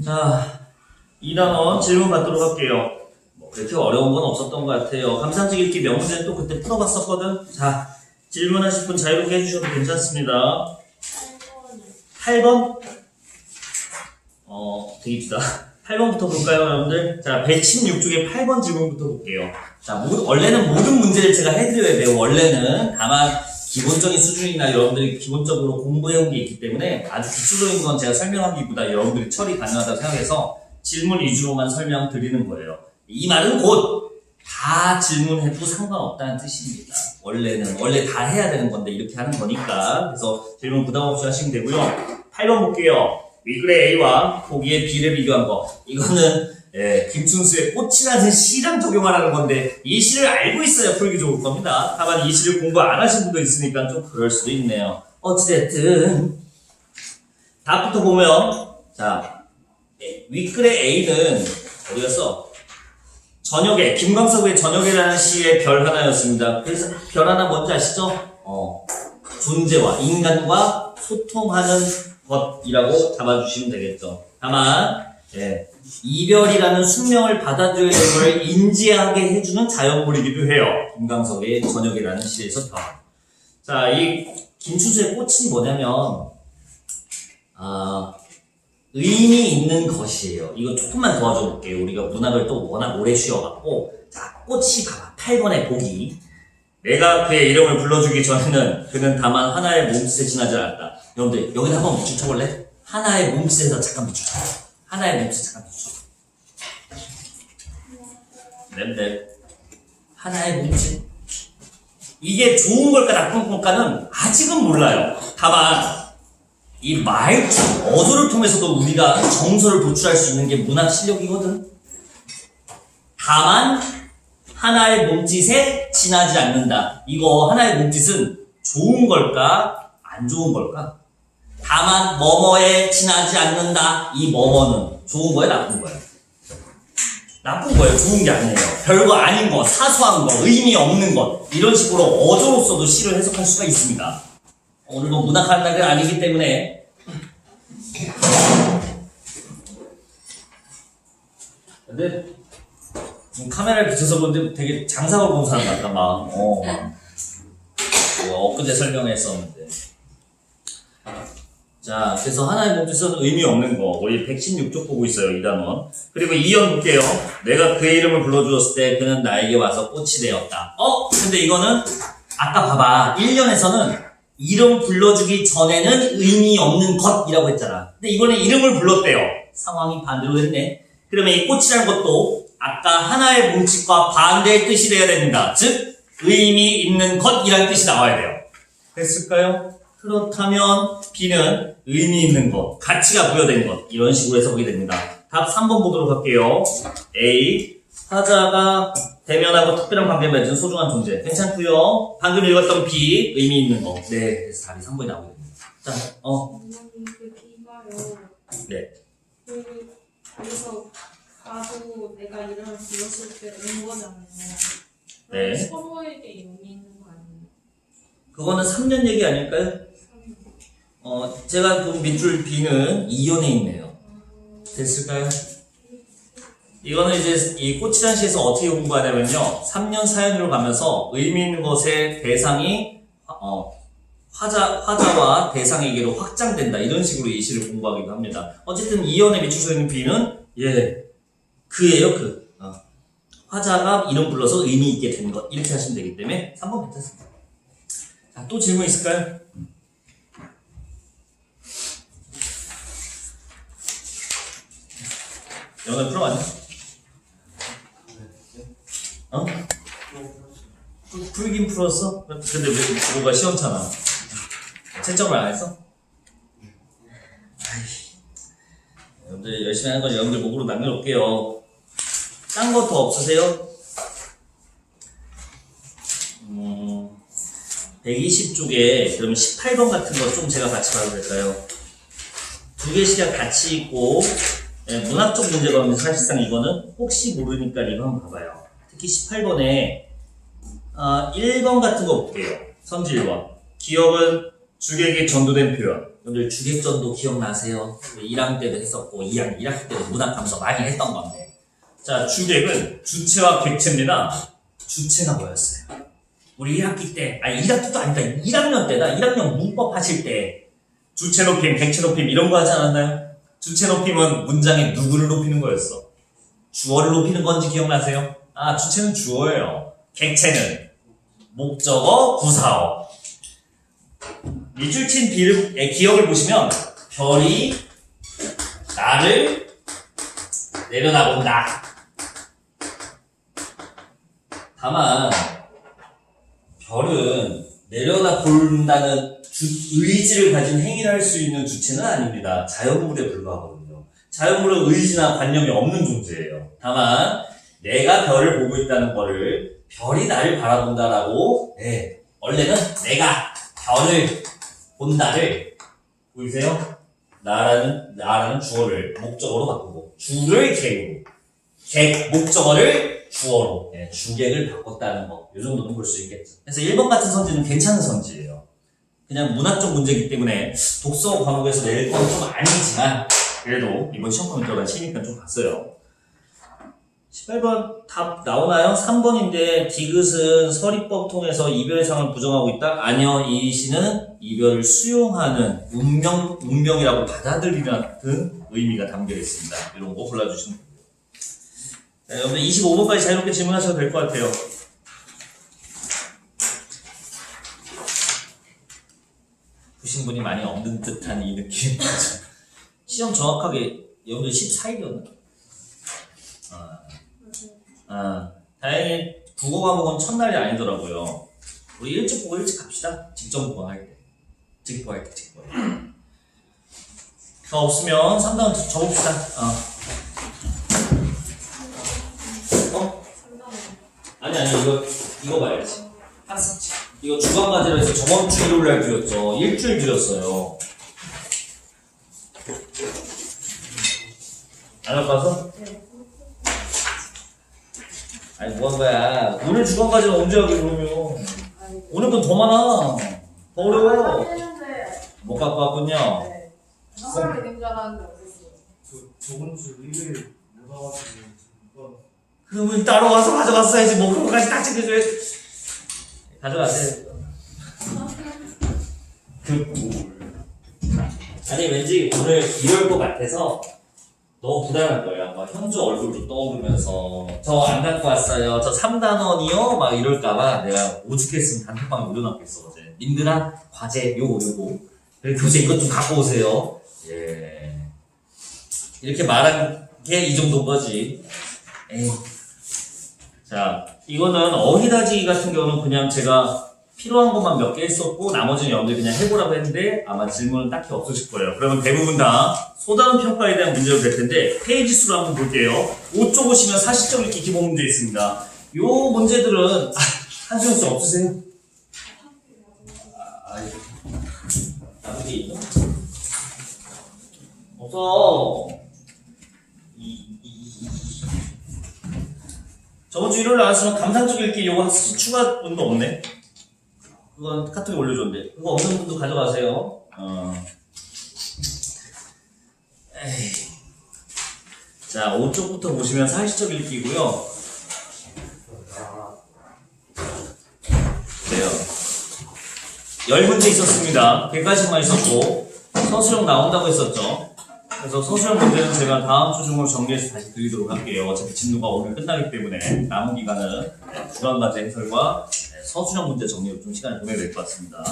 자, 2단원 질문 받도록 할게요. 뭐 그렇게 어려운 건 없었던 것 같아요. 감상적 읽기 명문제는 또 그때 풀어봤었거든. 자, 질문하실 분 자유롭게 해주셔도 괜찮습니다. 8번? 되게 이쁘다. 8번부터 볼까요, 여러분들? 자, 116쪽에 8번 질문부터 볼게요. 자, 원래는 모든 문제를 제가 해드려야 돼요. 원래는. 다만, 기본적인 수준이나 여러분들이 기본적으로 공부해온 게 있기 때문에 아주 기초적인 건 제가 설명하기보다 여러분들이 처리 가능하다고 생각해서 질문 위주로만 설명드리는 거예요. 이 말은 곧 다 질문해도 상관없다는 뜻입니다. 원래 다 해야 되는 건데 이렇게 하는 거니까. 그래서 질문 부담 없이 하시면 되고요. 8번 볼게요. 위글의 A와 보기의 B를 비교한 거. 이거는 김춘수의 꽃이라는 시랑 적용하라는 건데 이 시를 알고 있어야 풀기 좋을 겁니다. 다만 이 시를 공부 안 하신 분도 있으니까 좀 그럴 수도 있네요. 어찌됐든 답부터 보면 자 위글의 A는 어디 갔어? 저녁에 김광석의 저녁에라는 시의 별 하나였습니다. 그래서 별 하나 뭔지 아시죠? 존재와 인간과 소통하는 것이라고 잡아주시면 되겠죠. 다만 이별이라는 숙명을 받아들여야 되는 걸 인지하게 해주는 자연물이기도 해요. 김광석의 저녁이라는 시에서 별. 자, 이 김춘수의 꽃이 뭐냐면 의미 있는 것이에요. 이거 조금만 도와줘 볼게요. 우리가 문학을 또 워낙 오래 쉬어갖고. 자, 꽃이 봐봐. 8번의 보기. 내가 그의 이름을 불러주기 전에는 그는 다만 하나의 몸짓에 지나지 않았다. 여러분들 여기다 한번 비춰볼래? 하나의 몸짓에서 잠깐 비춰줘. 하나의 몸짓 잠깐 비춰줘. 랩랩. 하나의 몸짓. 이게 좋은 걸까 나쁜 걸까는 아직은 몰라요. 다만 이 말투, 어조를 통해서도 우리가 정서를 도출할 수 있는 게 문학 실력이거든. 다만 하나의 몸짓에 지나지 않는다. 이거 하나의 몸짓은 좋은 걸까? 안 좋은 걸까? 다만 뭐뭐에 지나지 않는다. 이 뭐뭐는 좋은 거예요? 나쁜 거예요? 나쁜 거예요. 좋은 게 아니에요. 별거 아닌 거, 사소한 거, 의미 없는 것 이런 식으로 어조로서도 시를 해석할 수가 있습니다. 오늘 뭐 문학하는 날이 아니기 때문에 근데 카메라를 비춰서 보는데 되게 장사하고 본 사람 같다 막. 엊그제 설명했었는데. 자, 그래서 하나의 몸짓은 의미 없는 거. 우리 116쪽 보고 있어요, 2단원. 그리고 2연 볼게요. 내가 그의 이름을 불러주었을 때 그는 나에게 와서 꽃이 되었다. 근데 이거는 아까 봐봐. 1년에서는 이름 불러주기 전에는 의미 없는 것이라고 했잖아. 근데 이번에 이름을 불렀대요. 상황이 반대로 됐네. 그러면 이 꽃이라는 것도 아까 하나의 몸짓과 반대의 뜻이 돼야 됩니다. 즉 의미 있는 것이라는 뜻이 나와야 돼요. 됐을까요? 그렇다면 B는 의미 있는 것, 가치가 부여된 것 이런 식으로 해석이 됩니다. 답 3번 보도록 할게요. A. 화자가 대면하고 특별한 관계를 맺은 소중한 존재. 괜찮고요. 방금 읽었던 B. 의미 있는 것. 네, 그래서 답이 3번이 나오게 됩니다. 자, 그 B가요. 네. 그래서 가도 내가 이름을 불렀을 때 온 거잖아요. 네. 서로에게 의미 있는 거 아니에요? 그거는 3년 얘기 아닐까요? 제가 본 밑줄 B는 2연에 있네요. 됐을까요? 이거는 이제 이 꽃이라는 시에서 어떻게 공부하냐면요. 3년 4년으로 가면서 의미 있는 것의 대상이 화자와 대상에게로 확장된다. 이런 식으로 이 시를 공부하기도 합니다. 어쨌든 2연에 밑줄서 있는 B는 그예요, 그. 화자가 이름 불러서 의미 있게 된 것. 이렇게 하시면 되기 때문에 3번 괜찮습니다. 자, 또 질문 있을까요? 영어 풀어봤냐? 풀긴 풀었어? 근데 왜 뭐가 시원찮아? 채점을 안 했어? 여러분들 열심히 하는 건 여러분들 목으로 남겨놓을게요. 딴 거 더 없으세요? 120쪽에 그러면 18번 같은 거 좀 제가 같이 봐도 될까요? 두 개씩이 같이 있고 문학적 문제가 사실상 이거는 혹시 모르니까 이거 한번 봐봐요. 특히 18번에 1번 같은 거 볼게요. 선지 1번. 기억은 주객에 전도된 표현. 여러분들 주객전도 기억나세요? 1학년 때도 했었고 2학년 1학기 때도 문학하면서 많이 했던 건데. 자, 주객은 주체와 객체입니다. 주체가 뭐였어요? 우리 1학기 때, 아니 1학기도 아니다. 1학년 때다. 1학년 문법 하실 때 주체 높임, 객체 높임 이런 거 하지 않았나요? 주체 높임은 문장에 누구를 높이는 거였어? 주어를 높이는 건지 기억나세요? 아, 주체는 주어예요. 객체는 목적어, 부사어. 밑줄 친 비름의 기억을 보시면 별이 나를 내려다본다. 다만 별은 내려다본다는 의지를 가진 행위를 할 수 있는 주체는 아닙니다. 자연물에 불과하거든요. 자연물은 의지나 관념이 없는 존재예요. 다만 내가 별을 보고 있다는 거를 별이 나를 바라본다라고 원래는 내가 별을 본다를 보이세요? 나라는 주어를 목적어로 바꾸고 주를 객으로 목적어를 주어로 주객을 바꿨다는 거. 이 정도는 볼 수 있겠죠. 그래서 1번 같은 선지는 괜찮은 선지예요. 그냥 문학적 문제이기 때문에 독서 과목에서 낼 건 좀 아니지만 그래도 이번 시험 포인트가 시니까 좀 봤어요. 18번 답 나오나요? 3번인데 디귿은 서리법 통해서 이별의 상을 부정하고 있다? 아니요. 이 시는 이별을 수용하는 운명이라고 받아들이는 의미가 담겨 있습니다. 이런 거 골라주시면 됩니다. 자, 여러분 25번까지 자유롭게 질문하셔도 될 것 같아요. 보신 분이 많이 없는 듯한 이 느낌. 시험 정확하게 여러분들 14일이었나? 다행히 국어 과목은 첫날이 아니더라고요. 우리 일찍 보고 일찍 갑시다. 직전부터 할 때. 직보할 때. 더 없으면 3단원 접읍시다. 아니, 이거 봐야지. 학습지. 이거 주간과제로 해서 저번 주 일요일날 드렸죠. 일주일 드렸어요. 안 할까서? 네. 아니, 뭐 한 거야. 오늘 주간까지는 언제 하게, 그러면. 오늘 건 더 많아. 더 어려워요. 못 갖고 왔군요. 네. 사람이 있는 줄 알았는데 어딨어요? 저번 주 일요일 못 와가지고 그러면 따로 와서 가져갔어야지. 뭐, 그런 거까지 딱 챙겨줘야지. 가져가세요. 아니, 왠지 오늘 이럴 것 같아서 너무 부담할 거예요. 막 현주 얼굴도 떠오르면서 저 안 갖고 왔어요. 저 3단원이요? 막 이럴까봐 내가 오죽했으면 단톡방에 올려놨겠어. 어제. 님들아, 과제 요거. 교재 이것 좀 갖고 오세요. 예. 이렇게 말한 게 이 정도인 거지. 에이. 자, 이거는 어휘다지기 같은 경우는 그냥 제가 필요한 것만 몇 개 했었고 나머지는 여러분들 그냥 해보라고 했는데 아마 질문은 딱히 없으실 거예요. 그러면 대부분 다 소단음 평가에 대한 문제로 될 텐데 페이지 수로 한번 볼게요. 5쪽 오시면 사실적 읽기 기본 문제 있습니다. 요 문제들은 한수영 씨 없으세요? 나머지 있나? 없어. 저번 주 일요일 나왔으면 감상적 읽기 요거 추가 분도 없네. 그건 카톡에 올려줬는데 그거 없는 분도 가져가세요. 자, 5쪽부터 보시면 사실적 읽기고요. 그래요. 10문제 있었습니다. 100가지만 있었고 서술형 나온다고 했었죠. 그래서 서술형 문제는 제가 다음 주 중으로 정리해서 다시 드리도록 할게요. 어차피 진도가 오늘 끝나기 때문에 남은 기간은 주간과제 해설과 서술형 문제 정리로 좀 시간을 보내야 될 것 같습니다.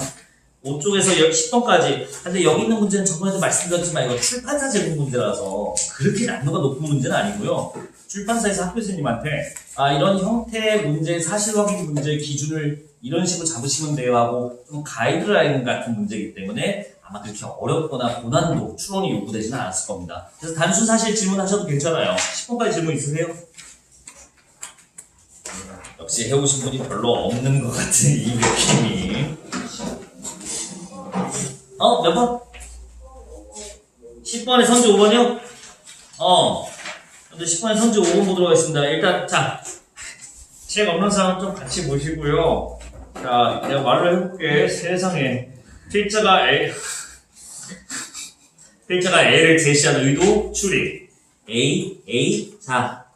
5쪽에서 10번까지. 근데 여기 있는 문제는 저번에도 말씀드렸지만 이거 출판사 제공 문제라서 그렇게 난이도가 높은 문제는 아니고요. 출판사에서 학교 선생님한테 이런 형태의 문제, 사실 확인 문제 기준을 이런 식으로 잡으시면 돼요 하고 좀 가이드라인 같은 문제이기 때문에 아마 그렇게 어렵거나 고난도, 추론이 요구되지는 않았을 겁니다. 그래서 단순 사실 질문하셔도 괜찮아요. 10번까지 질문 있으세요? 역시 해오신 분이 별로 없는 것 같은 이 느낌이. 몇 번? 10번에 선지 5번이요? 근데 10번에 선지 5번 보도록 하겠습니다. 일단, 자, 책 없는 사람 좀 같이 보시고요. 자, 내가 말을 해볼게. 세상에. 필자가 L을 제시한 의도 추리. A. 자,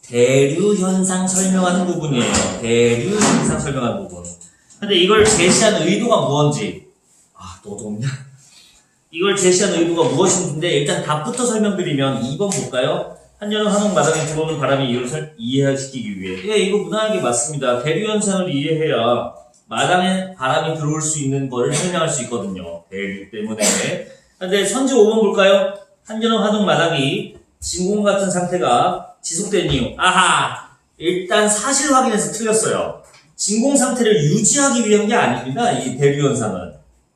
대류 현상 설명하는 부분이에요. 대류 현상 설명하는 부분. 근데 이걸 제시한 의도가 무엇인지. 너도 없냐? 이걸 제시한 의도가 무엇인데 일단 답부터 설명드리면 2번 볼까요? 한여름 한옥 마당에 들어오는 바람의 이유를 이해시키기 위해. 예, 이거 무난하게 맞습니다. 대류 현상을 이해해야 마당에 바람이 들어올 수 있는 거를 설명할 수 있거든요. 대류 때문에. 근데 선지 5번 볼까요? 한여름 한옥 마당이 진공 같은 상태가 지속된 이유. 일단 사실 확인해서 틀렸어요. 진공 상태를 유지하기 위한 게 아닙니다. 이 대류 현상은.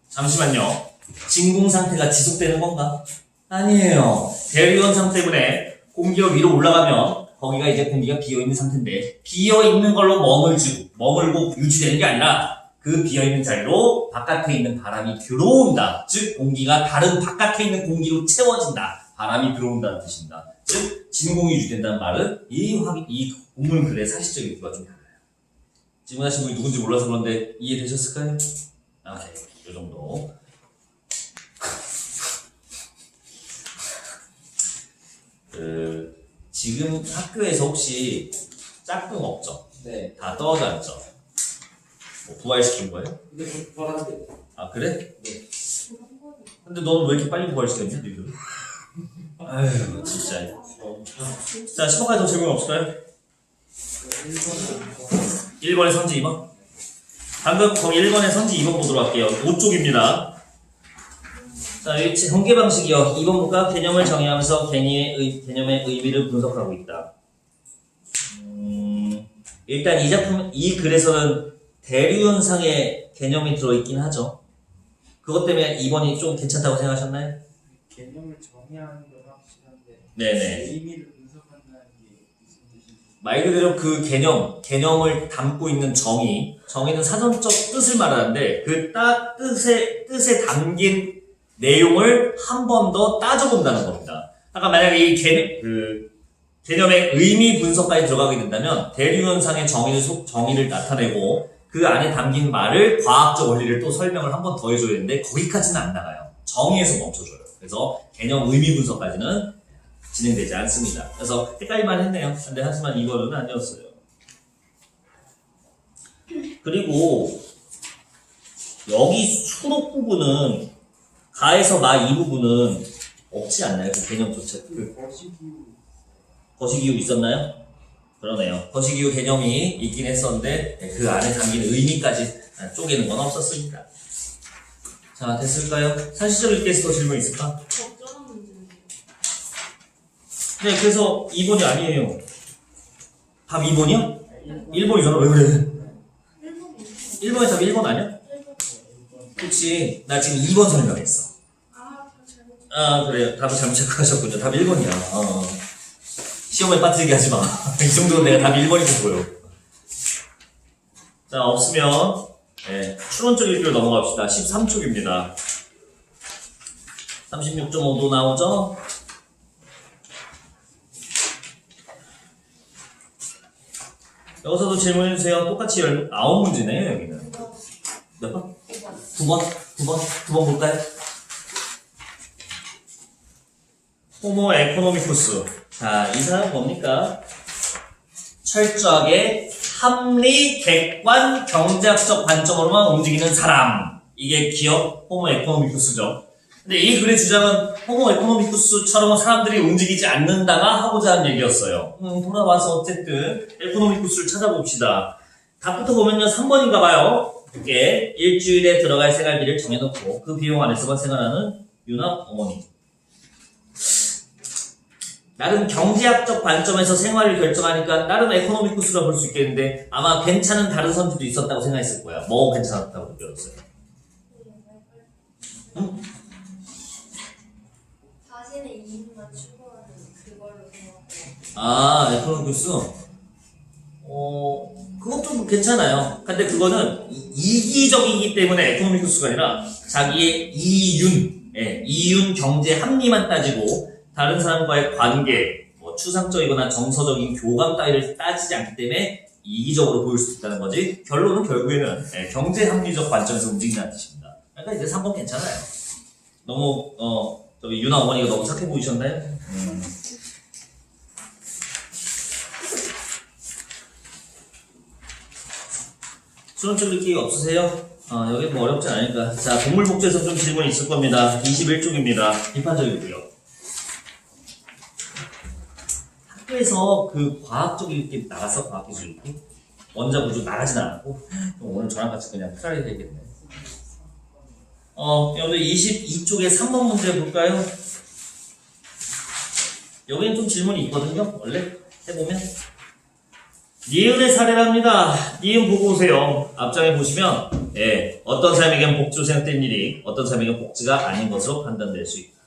잠시만요. 진공 상태가 지속되는 건가? 아니에요. 대류 현상 때문에 공기가 위로 올라가면 거기가 이제 공기가 비어있는 상태인데 비어있는 걸로 머물고 유지되는 게 아니라 그 비어있는 자리로 바깥에 있는 바람이 들어온다. 즉 공기가 다른 바깥에 있는 공기로 채워진다. 바람이 들어온다는 뜻입니다. 즉 진공이 유지된다는 말은 이 본문 글의 사실적 의도가 좀 달라요. 질문하신 분이 누군지 몰라서 그런데 이해되셨을까요? 이 정도. 지금 학교에서 혹시 짝꿍 없죠? 네. 다 떨어져 앉죠? 뭐 부활시킨 거예요? 근데 불안한데. 그래? 네. 근데 너는 왜 이렇게 빨리 부활시켰냐, 너희들? 아휴, 진짜. 자, 10번까지 더 질문 없을까요? 1번에 선지 2번? 방금 거기 1번에 선지 2번 보도록 할게요. 5쪽입니다. 자, 여기 전개 방식이요. 2번 볼까? 개념을 정의하면서 개념의 의미를 분석하고 있다. 일단 이 글에서는 대류현상의 개념이 들어있긴 하죠. 그것 때문에 2번이 좀 괜찮다고 생각하셨나요? 개념을 정의하는 건 확실한데. 네네. 의미를 분석한다는 게 무슨 뜻인지. 말 그대로 그 개념을 담고 있는 정의는 사전적 뜻을 말하는데 그 뜻에 담긴 내용을 한 번 더 따져본다는 겁니다. 아까 만약에 이 개념의 의미 분석까지 들어가게 된다면 대류현상의 정의를 나타내고 그 안에 담긴 말을 과학적 원리를 또 설명을 한 번 더 해줘야 되는데 거기까지는 안 나가요. 정의에서 멈춰줘요. 그래서 개념 의미 분석까지는 진행되지 않습니다. 그래서 헷갈릴만 했네요. 근데 하지만 이거는 아니었어요. 그리고 여기 수록 부분은 가에서 마 이 부분은 없지 않나요? 그 개념조차. 거시기후 있었나요? 그러네요. 거시기후 개념이 있긴 했었는데 그 안에 담긴 의미까지 쪼개는 건 없었습니다. 자, 됐을까요? 사실적 읽기에서 더 질문 있을까? 적절한 문제인데요. 네, 그래서 2번이 아니에요. 답 2번이야? 1번이잖아. 왜 그래? 1번이 답 1번 아니야? 그치. 나 지금 2번 설명했어. 그래요. 답을 잘못 체크하셨군요. 답 1번이야. 시험에 빠뜨리게 하지 마. 이 정도는 내가 답 1번이고 보여. 자, 없으면, 추론적 읽기로 넘어갑시다. 13쪽입니다. 36.5도 나오죠? 여기서도 질문해주세요. 똑같이 9문제네요, 여기는. 몇 번? 9번 볼까요? 호모 에코노미쿠스. 자, 이 사람은 뭡니까? 철저하게 합리, 객관, 경제학적 관점으로만 움직이는 사람. 이게 기업 호모 에코노미쿠스죠. 근데 이 글의 주장은 호모 에코노미쿠스처럼 사람들이 움직이지 않는다가 하고자 하는 얘기였어요. 돌아와서 어쨌든 에코노미쿠스를 찾아봅시다. 답부터 보면요, 3번인가 봐요. 이게 일주일에 들어갈 생활비를 정해놓고 그 비용 안에서만 생활하는 유나 어머니. 나름 경제학적 관점에서 생활을 결정하니까 나름 에코노미쿠스라 볼 수 있겠는데 아마 괜찮은 다른 선지도 있었다고 생각했을 거야. 뭐 괜찮았다고 느꼈어요? 응? 자신의 이익만 추구하는 그걸로 생각해요. 에코노미쿠스? 그것도 괜찮아요. 근데 그거는 이기적이기 때문에 에코노미쿠스가 아니라 자기의 이윤 경제 합리만 따지고 다른 사람과의 관계, 추상적이거나 정서적인 교감 따위를 따지지 않기 때문에 이기적으로 보일 수 있다는 거지. 결론은 결국에는 경제 합리적 관점에서 움직인다는 뜻입니다. 그러니까 이제 3번 괜찮아요. 너무 저기 유나 어머니가 너무 착해 보이셨나요? 수능적 느낌이 없으세요? 여기 뭐 어렵지 않으니까. 자, 동물복지에서 좀 질문이 있을 겁니다. 21쪽입니다. 비판적이고요. 학교에서 그 과학적 이렇게 나갔어? 과학기술 이렇게? 원자 구조 나가진 않았고 오늘 저랑 같이 그냥 트라이 되겠네. 여러분들 22쪽에 3번 문제 볼까요? 여기는 좀 질문이 있거든요. 원래 해보면 니은의 사례랍니다. 니은 보고 오세요. 앞장에 보시면 어떤 사람에게는 복지로 생각된 일이 어떤 사람에게는 복지가 아닌 것으로 판단될 수 있다.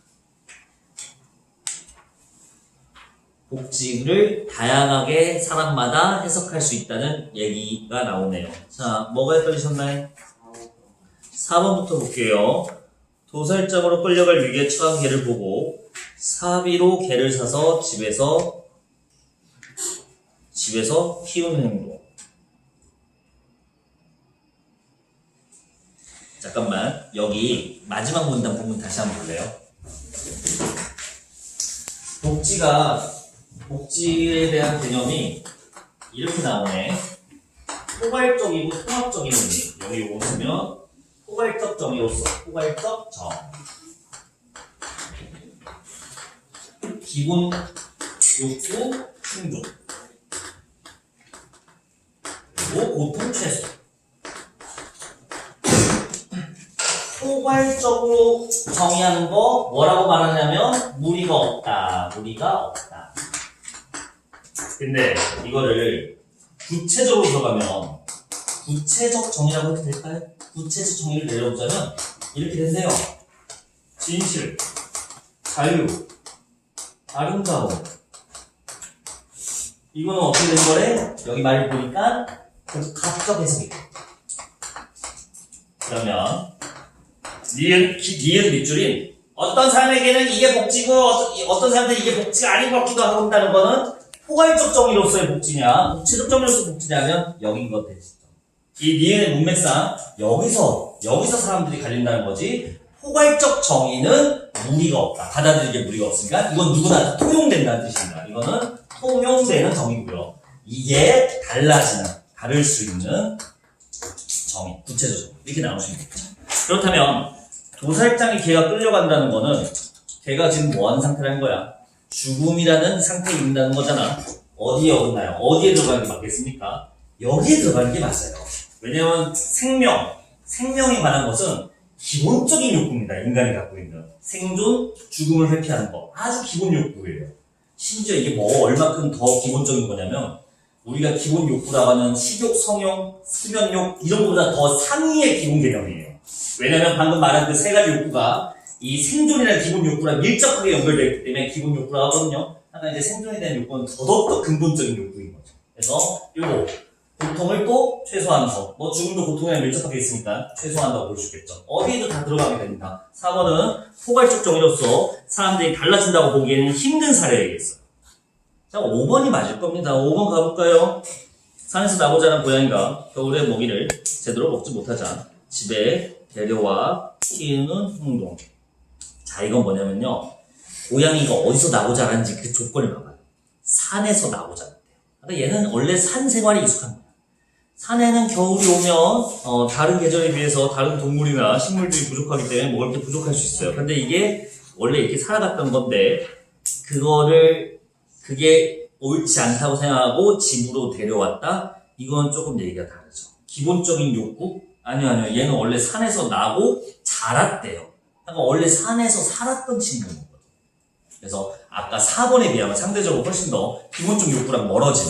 복지를 다양하게 사람마다 해석할 수 있다는 얘기가 나오네요. 자, 뭐가 헷갈리셨나요? 4번부터 볼게요. 도살장으로 끌려갈 위기에 처한 개를 보고 사비로 개를 사서 집에서 키우는 행동. 잠깐만, 여기 마지막 문단 부분 다시 한번 볼래요? 복지에 대한 개념이 이렇게 나오네. 포괄적이고 통합적인 의미. 여기 오시면 포괄적 정의로서 포괄적 정. 기본 욕구 충족. 그리고 고통 최소. 포괄적으로 정의하는 거 뭐라고 말하냐면 무리가 없다. 근데 이거를 구체적으로 들어가면 구체적 정의라고 해도 될까요? 구체적 정의를 내려보자면 이렇게 된대요. 진실, 자유, 아름다움. 이거는 어떻게 된 거래? 여기 말을 보니까 각적 해석이 돼. 그러면 니은 밑줄인 어떤 사람에게는 이게 복지고 어떤 사람들은 이게 복지가 아닌 것 같기도 하고 한다는 거는 포괄적 정의로서의 복지냐 구체적 정의로서의 복지냐면 여긴 것 되시죠. 이 니은의 문맥상 여기서 사람들이 갈린다는 거지. 포괄적 정의는 무리가 없다. 받아들이기에 무리가 없으니까 이건 누구나 통용된다는 뜻입니다. 이거는 통용되는 정의고요. 이게 다를 수 있는 정의, 구체적 정의 이렇게 나오시면 되겠죠. 그렇다면 도살장이 개가 끌려간다는 거는 개가 지금 뭐하는 상태라는 거야? 죽음이라는 상태에 있는다는 거잖아. 어디에 어긋나요? 어디에 들어가는 게 맞겠습니까? 여기에 들어가는 게 맞아요. 왜냐면 생명에 관한 것은 기본적인 욕구입니다. 인간이 갖고 있는 생존, 죽음을 회피하는 거 아주 기본 욕구예요. 심지어 이게 얼마큼 더 기본적인 거냐면 우리가 기본 욕구라고 하는 식욕, 성욕, 수면욕 이런 것보다 더 상위의 기본 개념이에요. 왜냐면 방금 말한 그 세 가지 욕구가 이 생존이라는 기본 욕구랑 밀접하게 연결되기 때문에 기본 욕구라고 하거든요. 하나 이제 생존에 대한 욕구는 더더욱 근본적인 욕구인 거죠. 그래서 요거 고통을 또 최소화하면서 죽음도 고통이랑 밀접하게 있으니까 최소화한다고 볼 수 있겠죠. 어디에도 다 들어가게 됩니다. 4번은 포괄적 정의로서 사람들이 달라진다고 보기에는 힘든 사례이겠어요. 자, 5번이 맞을 겁니다. 5번 가볼까요? 산에서 나고 자란 고양이가 겨울에 먹이를 제대로 먹지 못하자 집에 데려와 키우는 행동. 자, 이건 뭐냐면요. 고양이가 어디서 나고 자란지 그 조건을 봐봐요. 산에서 나고 자란대요. 그러니까 얘는 원래 산 생활이 익숙한 거야. 산에는 겨울이 오면 다른 계절에 비해서 다른 동물이나 식물들이 부족하기 때문에 먹을 게 부족할 수 있어요. 근데 이게 원래 이렇게 살아갔던 건데 그게 옳지 않다고 생각하고 집으로 데려왔다? 이건 조금 얘기가 다르죠. 기본적인 욕구? 아니요. 얘는 원래 산에서 나고 자랐대요. 그러니까 원래 산에서 살았던 친구인 거거든요. 그래서 아까 4번에 비하면 상대적으로 훨씬 더 기본적 욕구랑 멀어진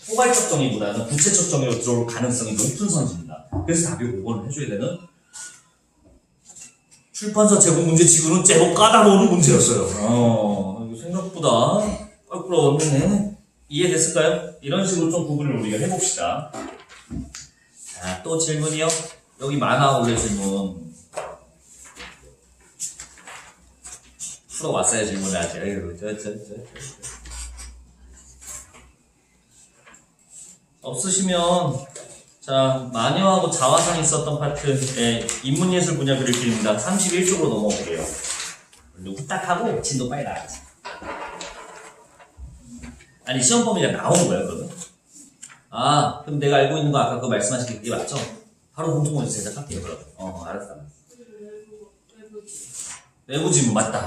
포괄적 정의보다는 구체적 정의로 들어올 가능성이 높은 선지입니다. 그래서 답이 5번을 해줘야 되는 출판사 제공 문제치고는 제법 까다로운 문제였어요. 이거 생각보다 껄끄러웠네. 이해됐을까요? 이런 식으로 좀 구분을 우리가 해봅시다. 자, 또 질문이요? 여기 많아, 원래 질문. 풀어왔어요, 질문을 아직. 없으시면 자 마녀하고 자화상 있었던 파트 인문예술 분야 그릴길입니다. 31쪽으로 넘어올게요. 후딱 하고 진도 빨리 나가지. 아니 시험 범위가 나오는 거야 그러면? 아 그럼 내가 알고 있는 거 아까 그 말씀하신 게 맞죠? 바로 공통모드 제작할게요 그럼. 알았어. 내부 지문 맞다.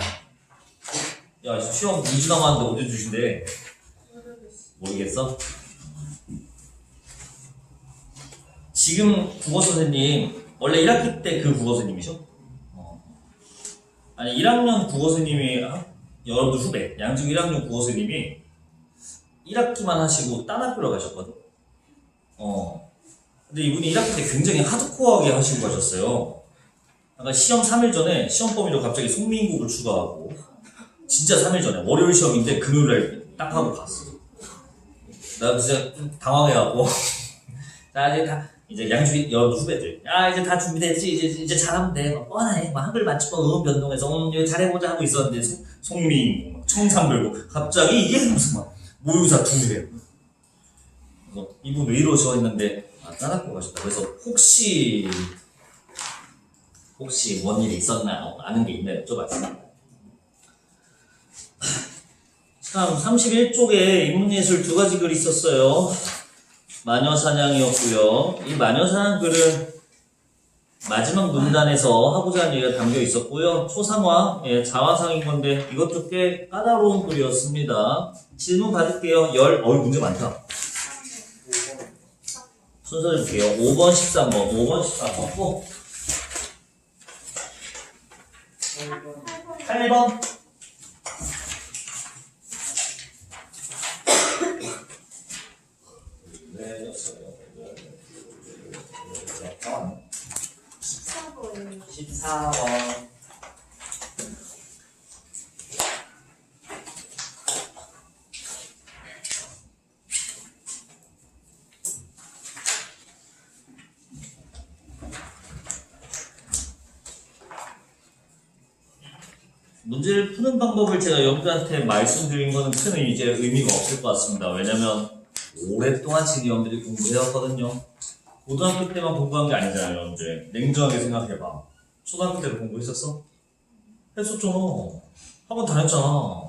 야 시험 2주 남았는데 언제 주신대? 모르겠어? 지금 국어 선생님 원래 1학기 때 그 국어 선생님이셔? 아니 1학년 국어 선생님이 여러분들 후배 양중 1학년 국어 선생님이 1학기만 하시고 딴 학교로 가셨거든? 근데 이분이 1학기 때 굉장히 하드코어하게 하시고 가셨어요. 아까 시험 3일 전에 시험 범위로 갑자기 송민국을 추가하고 진짜 3일 전에 월요일 시험인데 금요일날 딱 하고 갔어. 나 진짜 좀 당황해갖고 자 이제 양주 여러분 후배들 이제 다 준비됐지 이제 잘하면 돼 뻔하네 한글 맞추고 변동해서 이거 잘해보자 하고 있었는데 송민국 청산별고 갑자기 이게 무슨 막 모의고사 2회 그래서 이분 왜 이러셔 했는데 딴 학교 가셨다. 그래서 혹시 뭔 일이 있었나 아는 게 있나요? 여쭤봤습니다. 참 31쪽에 인문예술 2가지 글이 있었어요. 마녀사냥이었고요. 이 마녀사냥 글은 마지막 문단에서 하고자 하는 얘기가 담겨 있었고요. 초상화, 자화상인 건데 이것도 꽤 까다로운 글이었습니다. 질문 받을게요. 문제 많다. 순서를 볼게요. 5번, 13번, 5번, 13번. 8번. 네, 14번. 문제를 푸는 방법을 제가 여러분들한테 말씀드린 거는 큰 이제 의미가 없을 것 같습니다. 왜냐면 오랫동안 지금 여러분들이 공부해왔거든요. 고등학교 때만 공부한 게 아니잖아요, 여러분들. 냉정하게 생각해봐. 초등학교 때도 공부했었어? 했었잖아. 학원 다녔잖아.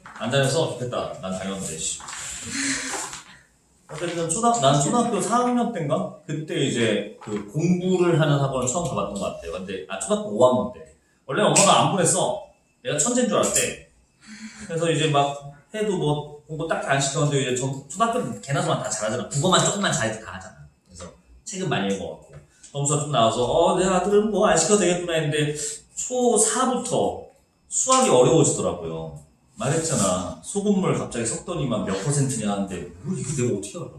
안 다녔어? 좋겠다. 난 다녔는데, 씨. 어쨌든 난 초등학교 4학년 때인가? 그때 이제 그 공부를 하는 학원을 처음 가봤던 것 같아요. 근데, 초등학교 5학년 때. 원래 엄마가 안 보냈어. 내가 천재인 줄 알았대. 그래서 이제 막 해도 뭐 공부 딱 안 시켰는데 이제 초등학교 때 개나 소나 다 잘하잖아. 국어만 조금만 잘해도 다 하잖아. 그래서 책은 많이 읽어갖고 점수가 좀 나와서 내 아들은 뭐 안 시켜도 되겠구나 했는데 초4부터 수학이 어려워지더라고요. 말했잖아. 소금물 갑자기 섞더니만 몇 %냐 하는데 이거 내가 어떻게 알아?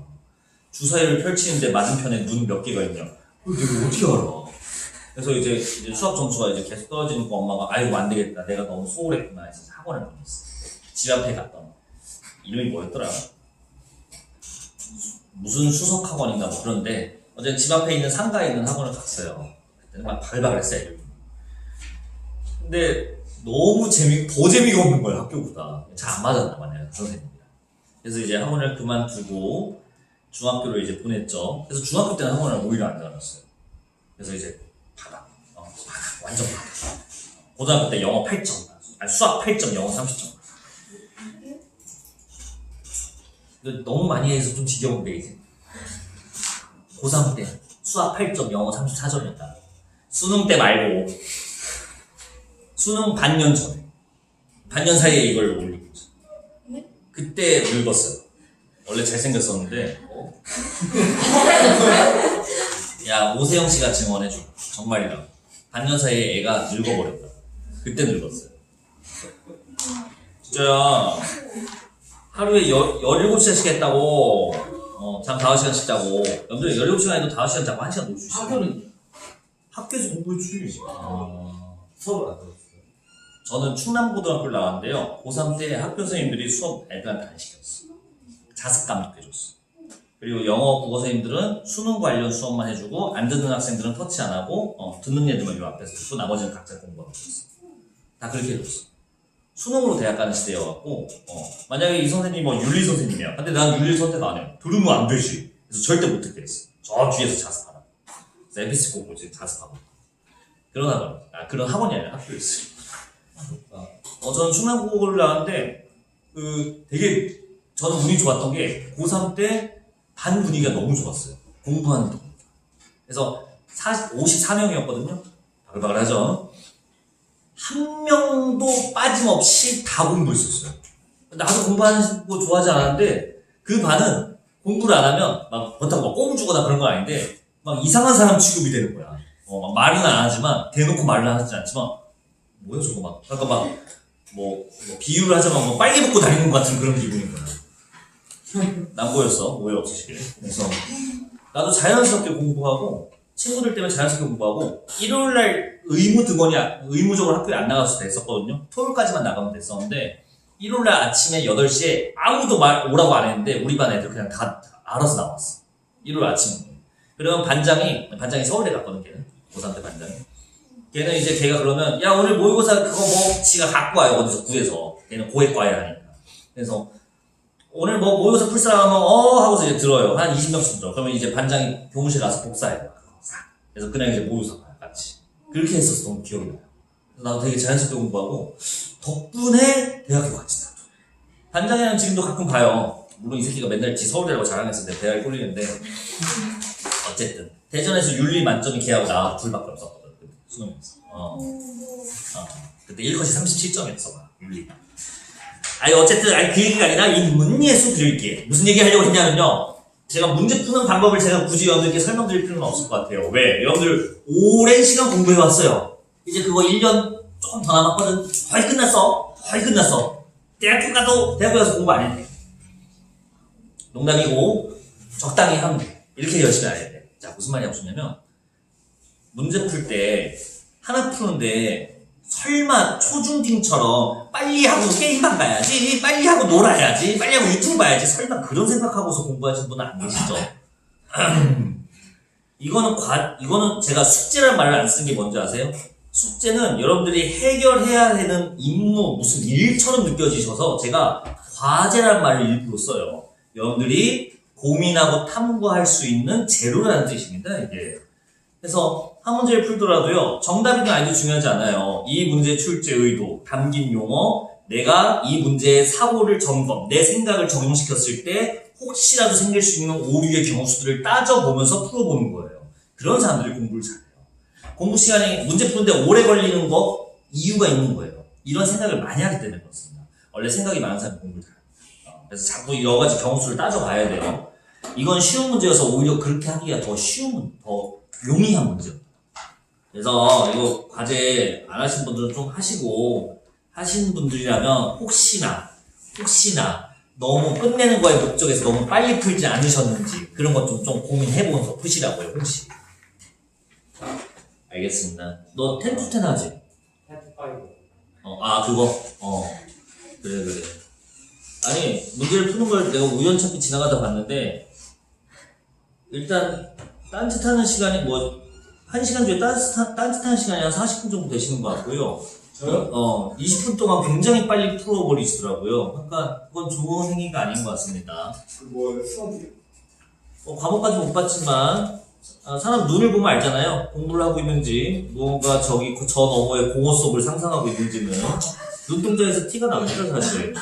주사위를 펼치는데 맞은편에 눈 몇 개가 있냐? 이거 내가 어떻게 알아? 그래서 이제 수학 점수가 이제 계속 떨어지니까 엄마가 아이고 안 되겠다. 내가 너무 소홀했구나 해서 학원을 보냈어. 집 앞에 갔던 이름이 뭐였더라? 무슨 수석 학원인가 뭐 그런데 어제 집 앞에 있는 상가에 있는 학원을 갔어요. 그때는 막 바글바글했어요. 이름이. 근데 너무 더 재미가 없는 거야 학교보다. 잘 안 맞았나 봐 내가 선생님이랑. 그래서 이제 학원을 그만두고 중학교로 이제 보냈죠. 그래서 중학교 때는 학원을 오히려 안 다녔어요. 그래서 이제 바닥, 완전 바닥. 고등학교 때 영어 8점, 수학 8점, 영어 30점. 근데 너무 많이 해서 좀 지겨운데 이제. 고3 때 수학 8점, 영어 34점이었다. 수능 때 말고 수능 반년 전에, 반년 사이에 이걸 올리고 있어. 그때 늙었어요. 원래 잘생겼었는데. 야, 오세영 씨가 증언해줘. 정말이라고. 반년 사이에 애가 늙어버렸다. 그때 늙었어요. 진짜야. 하루에 17시간씩 했다고. 잠 5시간씩 자고. 여러분들 17시간 해도 5시간 자고 1시간 놀 수 있어. 학교에서 공부했지. 수업을 안 들었어요. 저는 충남고등학교를 나왔는데요. 고3 때 학교 선생님들이 수업 애들한테 안 시켰어. 자습 감독해줬어. 그리고 영어 국어 선생님들은 수능 관련 수업만 해주고 안 듣는 학생들은 터치 안 하고 듣는 애들만 요 앞에서 듣고 나머지는 각자 공부하고 있었어. 다 그렇게 해줬어. 수능으로 대학 가는 시대여갖고 만약에 이 선생님이 뭐 윤리 선생님이야. 근데 난 윤리 선택 안 해. 들으면 안 되지. 그래서 절대 못 듣게 했어. 저 뒤에서 자습하라. 그래서 에피스 꼭 보지 자습하고. 그런 학원. 그런 학원이 아니라 학교였어요. 저는 충남고를 나왔는데 되게 저는 운이 좋았던 게 고3 때 반 분위기가 너무 좋았어요. 공부하는 분. 그래서 54명이었거든요. 바글바글하죠. 한 명도 빠짐없이 다 공부했었어요. 나도 공부하는 거 좋아하지 않았는데 그 반은 공부를 안 하면 막 그렇다고 막 꽁 주거나 그런 건 아닌데 막 이상한 사람 취급이 되는 거야. 막 말은 안 하지만 대놓고 말을 하지 않지만 뭐야 저거 막 그러니까 막 뭐 비유를 하자면 뭐 빨개 벗고 다니는 것 같은 그런 기분인 거야. 난 보였어. 오해 없으시길. 그래서 나도 자연스럽게 공부하고 친구들 때문에 자연스럽게 공부하고 일요일날 의무적으로 학교에 안 나가서 됐었거든요. 토요일까지만 나가면 됐었는데 일요일날 아침에 8시에 아무도 오라고 안 했는데 우리 반 애들 그냥 다 알아서 나왔어. 일요일 아침에. 그러면 반장이 서울대 갔거든 걔는. 고3 때 반장이. 걔는 이제 걔가 그러면 야 오늘 모의고사 그거 뭐 지가 갖고 와요. 어디서 구해서. 걔는 고액과외 하니까. 그래서 오늘 뭐 모의고사 풀 사람 하면 하고서 이제 들어요. 한 20명씩 들어. 그러면 이제 반장이 교무실 가서 복사해요. 그래서 그냥 이제 모의고사 봐요. 같이. 그렇게 했었어. 기억이 나요. 나도 되게 자연스럽게 공부하고 덕분에 대학교 갔지 나도. 반장이랑 지금도 가끔 봐요. 물론 이 새끼가 맨날 지 서울대라고 자랑했을 때 대학에 꼴리는데 어쨌든 대전에서 윤리 만점이 걔하고 나 둘밖에 없었거든. 수능에서. 그때 1컷이 37점이었어. 윤리. 어쨌든 그 얘기가 아니라 이 문예수 드릴게. 무슨 얘기 하려고 했냐면요. 제가 문제 푸는 방법을 제가 굳이 여러분들께 설명드릴 필요는 없을 것 같아요. 왜? 여러분들 오랜 시간 공부해왔어요. 이제 그거 1년 조금 더 남았거든. 거의 끝났어. 대학교 가서 공부 안 해도 돼. 농담이고 적당히 하면 돼. 이렇게 열심히 안 해야 돼. 자, 무슨 말이 없었냐면 문제 풀 때 하나 푸는데 설마 초중딩처럼 빨리 하고 게임만 가야지, 빨리 하고 놀아야지, 빨리 하고 유튜브 봐야지 설마 그런 생각하고서 공부하시는 분은 안 계시죠? 이거는 제가 숙제라는 말을 안 쓴 게 뭔지 아세요? 숙제는 여러분들이 해결해야 되는 임무, 무슨 일처럼 느껴지셔서 제가 과제라는 말을 일부러 써요. 여러분들이 고민하고 탐구할 수 있는 재료라는 뜻입니다, 이게. 그래서 한 문제를 풀더라도요, 정답이든 아니든 중요하지 않아요. 이 문제의 출제 의도, 담긴 용어, 내가 이 문제의 사고를 내 생각을 적용시켰을 때 혹시라도 생길 수 있는 오류의 경우수들을 따져보면서 풀어보는 거예요. 그런 사람들이 공부를 잘해요. 공부 시간에 문제 푸는데 오래 걸리는 거 이유가 있는 거예요. 이런 생각을 많이 하기 때문에 그렇습니다. 원래 생각이 많은 사람이 공부를 잘해요. 그래서 자꾸 여러 가지 경우수를 따져봐야 돼요. 이건 쉬운 문제여서 오히려 그렇게 하기가 더 용이한 문제입니다. 그래서 이거 과제 안 하신 분들은 좀 하시고, 하신 분들이라면 혹시나 너무 끝내는 거에 목적에서 너무 빨리 풀지 않으셨는지 그런 것 좀 고민해보면서 푸시라고요. 혹시. 알겠습니다. 너 10to 10 하지? 10to 5. 그거? 그래. 아니, 문제를 푸는 걸 내가 우연찮게 지나가다 봤는데, 일단, 딴짓하는 시간이 1시간 중에 딴짓하는 시간이 한 40분 정도 되시는 것 같고요. 저요? 20분 동안 굉장히 빨리 풀어버리시더라고요. 그러니까, 그건 좋은 행위가 아닌 것 같습니다. 수업이요? 과목까지 못 봤지만, 사람 눈을 보면 알잖아요. 공부를 하고 있는지, 무언가 저 너머에 공허 속을 상상하고 있는지는. 눈동자에서 티가 납니다, 사실.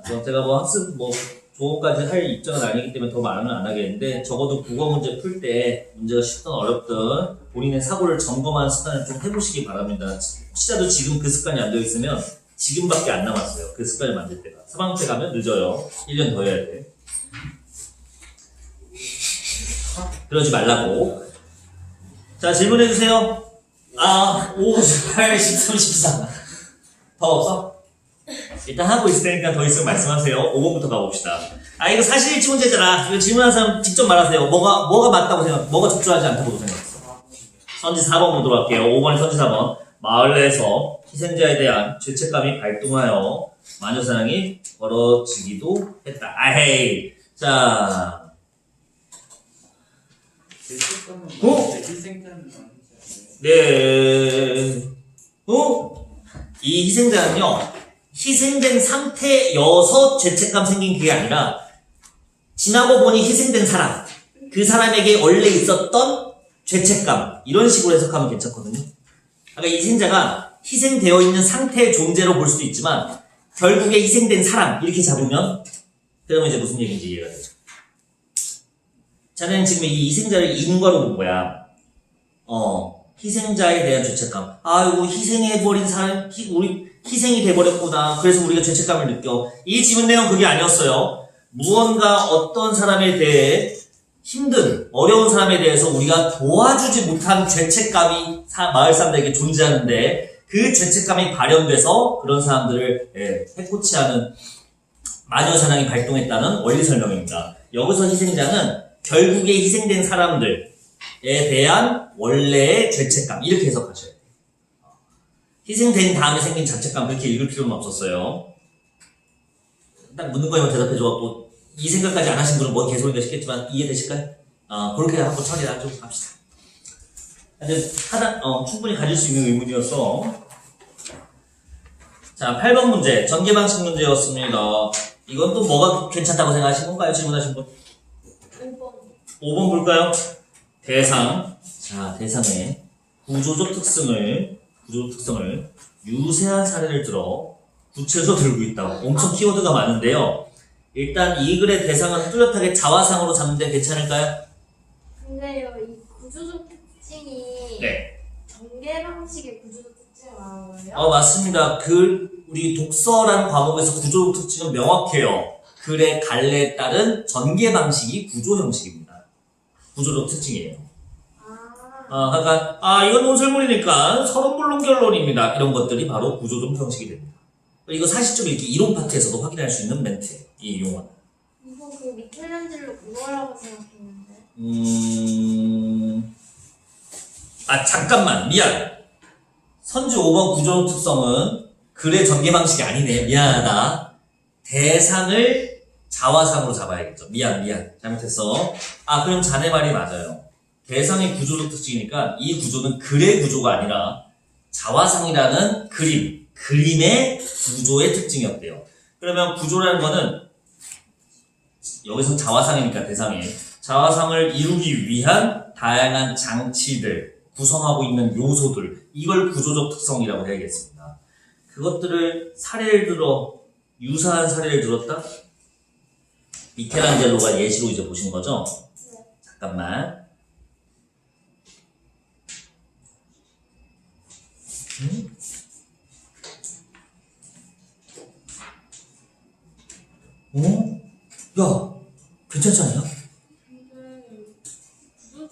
제가 학습 조언까지 할 입장은 아니기 때문에 더 말은 안 하겠는데, 적어도 국어 문제 풀 때 문제가 쉽든 어렵든 본인의 사고를 점검하는 습관을 좀 해보시기 바랍니다. 혹시라도 지금 그 습관이 안 되어 있으면 지금밖에 안 남았어요. 그 습관을 만들 때가. 3학년 때 가면 늦어요. 1년 더 해야 돼. 그러지 말라고. 자, 질문해주세요. 5, 8, 13, 14. 더 없어? 일단 하고 있을 테니까 더 있으면 말씀하세요. 5번부터 가봅시다. 이거 사실 일치 문제잖아. 이거 질문하는 사람 직접 말하세요. 뭐가 맞다고 뭐가 적절하지 않다고 생각했어? 선지 4번 보도록 할게요. 5번에 선지 4번. 마을 내에서 희생자에 대한 죄책감이 발동하여 마녀사랑이 벌어지기도 했다. 아헤이. 자. 희생자는 네. 이 희생자는요, 희생된 상태여서 죄책감 생긴 게 아니라, 지나고 보니 희생된 사람, 그 사람에게 원래 있었던 죄책감, 이런 식으로 해석하면 괜찮거든요. 그러니까 이 희생자가 희생되어 있는 상태의 존재로 볼 수도 있지만, 결국에 희생된 사람, 이렇게 잡으면, 그러면 이제 무슨 얘기인지 이해가 되죠. 자네는 지금 이 희생자를 인과로 본 거야. 희생자에 대한 죄책감. 아이고, 희생해버린 사람, 우리 희생이 돼버렸구나. 그래서 우리가 죄책감을 느껴. 이 지문 내용 그게 아니었어요. 무언가 어떤 사람에 대해 힘든, 어려운 사람에 대해서 우리가 도와주지 못한 죄책감이 마을 사람들에게 존재하는데 그 죄책감이 발현돼서 그런 사람들을 해코치하는 마녀 사냥이 발동했다는 원리 설명입니다. 여기서 희생자는 결국에 희생된 사람들에 대한 원래의 죄책감, 이렇게 해석하셔야 돼요. 희생된 다음에 생긴 자책감, 그렇게 읽을 필요는 없었어요. 딱 묻는 거에만 대답해줘갖고 이 생각까지 안 하신 분은 뭔 개소리인가 싶겠지만 이해되실까요? 그렇게 하고 처리하죠. 합시다. 근데 충분히 가질 수 있는 의문이었어. 자, 8번 문제, 전개방식 문제였습니다. 이건 또 뭐가 괜찮다고 생각하신 건가요? 질문하신 분? 5번 볼까요? 대상. 자, 대상의 구조적 특성을 유세한 사례를 들어 구체로 들고 있다. 엄청 키워드가 많은데요. 일단 이 글의 대상은 뚜렷하게 자화상으로 잡는데 괜찮을까요? 근데요, 이 구조적 특징이 네. 전개 방식의 구조적 특징을 말하는 거예요? 맞습니다. 우리 독서라는 과목에서 구조적 특징은 명확해요. 글의 갈래에 따른 전개 방식이 구조 형식입니다. 구조적 특징이에요. 그러니까 이건 논설문이니까 서론문론 결론입니다. 이런 것들이 바로 구조적 형식이 됩니다. 이거 사실적 읽기 이론 파트에서도 확인할 수 있는 멘트예요. 이 용어는. 이거 그 미켈란젤로 그거라고 생각했는데. 잠깐만. 미안. 선지 5번 구조적 특성은 글의 전개 방식이 아니네. 미안하다. 대상을 자화상으로 잡아야겠죠. 미안. 잘못했어. 그럼 자네 말이 맞아요. 대상의 구조적 특징이니까 이 구조는 글의 구조가 아니라 자화상이라는 그림의 구조의 특징이었대요. 그러면 구조라는 거는 여기서 자화상이니까 대상이 자화상을 이루기 위한 다양한 장치들, 구성하고 있는 요소들, 이걸 구조적 특성이라고 해야겠습니다. 그것들을 사례를 들어 유사한 사례를 들었다? 미켈란젤로가 예시로 이제 보신 거죠? 잠깐만. 야, 괜찮지 않냐? 근데 구조적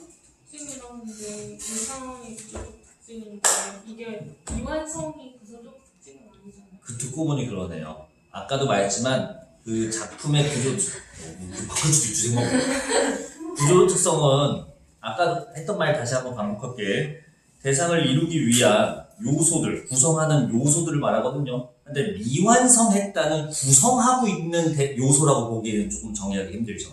특징이라는 게 이상의 구조적 특징인데 이게 이완성이 구조적 특징은 아니잖아요. 듣고 보니 그러네요. 아까도 말했지만 그 작품의 바꿀 수도 있지 생각. 구조적 특성은 아까 했던 말 다시 한번 반복할게. 대상을 이루기 위한 요소들, 구성하는 요소들을 말하거든요. 근데 미완성했다는 구성하고 있는 요소라고 보기에는 조금 정의하기 힘들죠.